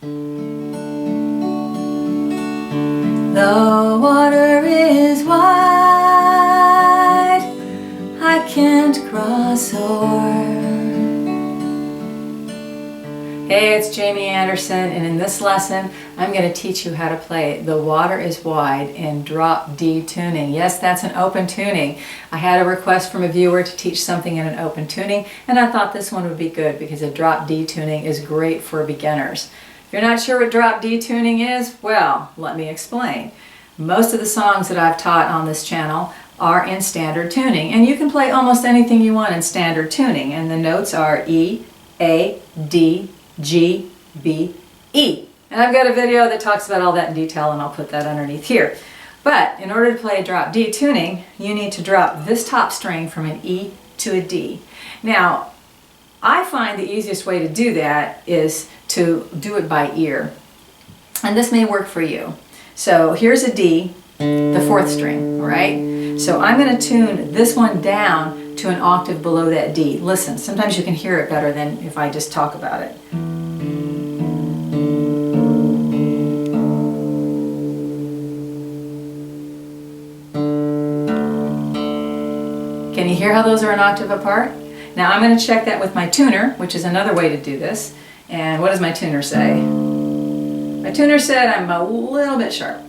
The water is wide, I can't cross o'er. Hey, it's Jamie Anderson, and in this lesson I'm going to teach you how to play The Water is Wide in drop D tuning. Yes, that's an open tuning. I had a request from a viewer to teach something in an open tuning, and I thought this one would be good because a drop D tuning is great for beginners. If you're not sure what drop D tuning is, well, let me explain. Most of the songs that I've taught on this channel are in standard tuning, and you can play almost anything you want in standard tuning, and the notes are E, A, D, G, B, E. And I've got a video that talks about all that in detail, and I'll put that underneath here. But in order to play a drop D tuning, you need to drop this top string from an E to a D. Now, I find the easiest way to do that is to do it by ear. And this may work for you. So here's a D, the fourth string, right? So I'm going to tune this one down to an octave below that D. Listen, sometimes you can hear it better than if I just talk about it. Can you hear how those are an octave apart? Now I'm going to check that with my tuner, which is another way to do this. And what does my tuner say? My tuner said I'm a little bit sharp.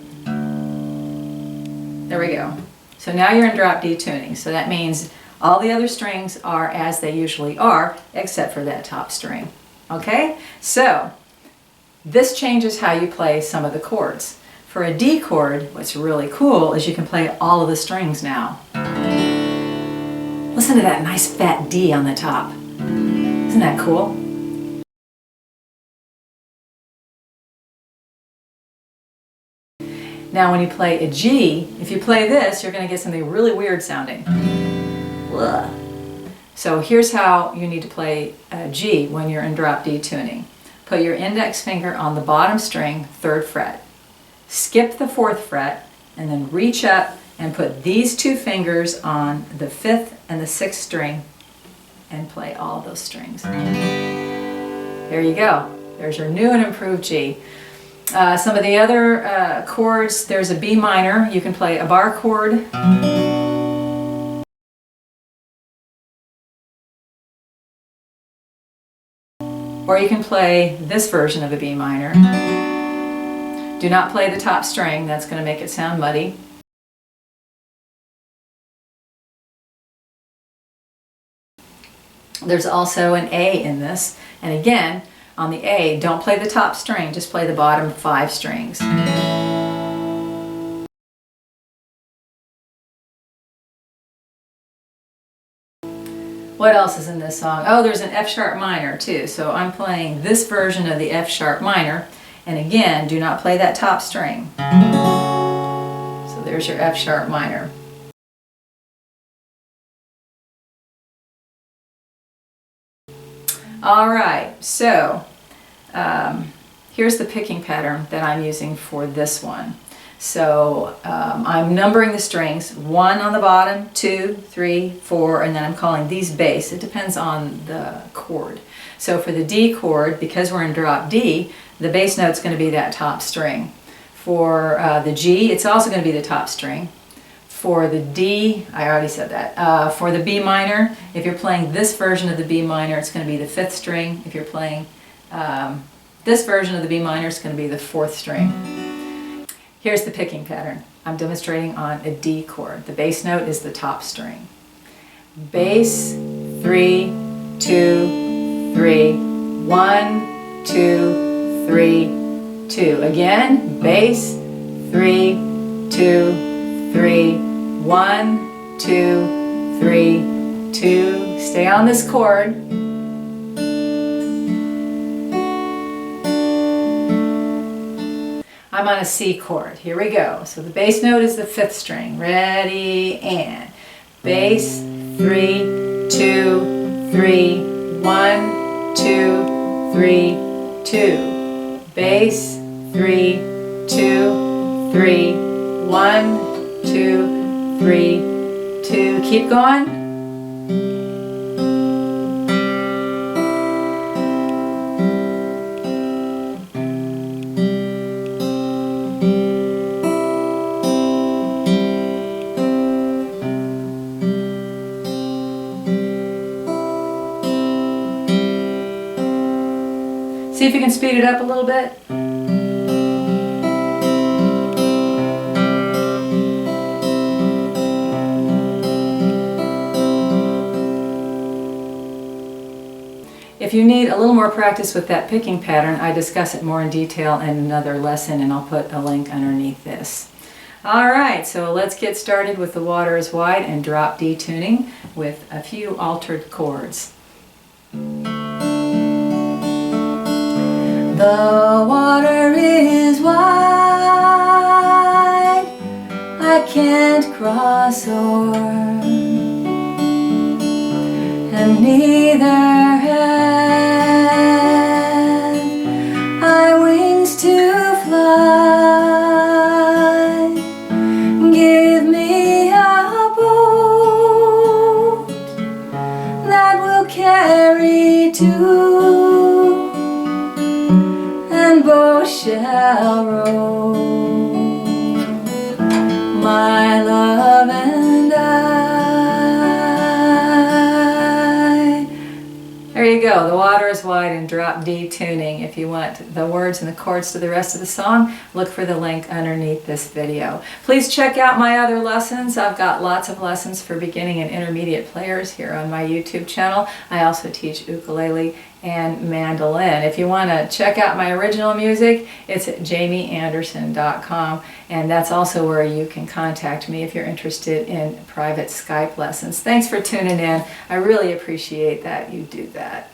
There we go. So now you're in drop D tuning. So that means all the other strings are as they usually are, except for that top string. Okay? So this changes how you play some of the chords. For a D chord, what's really cool is you can play all of the strings now. Listen to that nice fat D on the top. Isn't that cool? Now when you play a G, if you play this, you're going to get something really weird sounding. Blah. So here's how you need to play a G when you're in drop D tuning. Put your index finger on the bottom string, 3rd fret. Skip the 4th fret, and then reach up and put these two fingers on the 5th and the 6th string and play all of those strings. There you go. There's your new and improved G. Some of the other chords, there's a B minor. You can play a bar chord. Or you can play this version of a B minor. Do not play the top string. That's going to make it sound muddy. There's also an A in this, and again, on the A, don't play the top string, just play the bottom 5 strings. What else is in this song? Oh, there's an F sharp minor too, so I'm playing this version of the F sharp minor, and again, do not play that top string. So there's your F sharp minor. Alright, so here's the picking pattern that I'm using for this one. So I'm numbering the strings, 1 on the bottom, 2, 3, 4, and then I'm calling these bass. It depends on the chord. So for the D chord, because we're in drop D, the bass note's going to be that top string. For the G, it's also going to be the top string. For the D, I already said that. For the B minor, if you're playing this version of the B minor, it's going to be the 5th string. If you're playing this version of the B minor, it's going to be the 4th string. Here's the picking pattern. I'm demonstrating on a D chord. The bass note is the top string. Bass, 3, 2, 3, 1, 2, 3, 2. Again, bass, 3, 2, 3, 1, 2, 3, 2. Stay on this chord. I'm on a C chord. Here we go. So the bass note is the 5th string. Ready, and bass, 3, 2, 3, 1, 2, 3, 2. Bass, 3, 2, 3, 1, 2, 3, 2. Keep going. See if you can speed it up a little bit. If you need a little more practice with that picking pattern, I discuss it more in detail in another lesson, and I'll put a link underneath this. Alright, so let's get started with The Water is Wide and drop D tuning with a few altered chords. The water is wide, I can't cross o'er, and neither have I wings to fly. Give me a boat that will carry two, and both shall row, my love and I. There you go, The Water is Wide and drop D tuning. If you want the words and the chords to the rest of the song, look for the link underneath this video. Please check out my other lessons. I've got lots of lessons for beginning and intermediate players here on my YouTube channel. I also teach ukulele and mandolin. If you want to check out my original music, it's at jamieanderson.com, and that's also where you can contact me if you're interested in private Skype lessons. Thanks for tuning in. I really appreciate that you do that.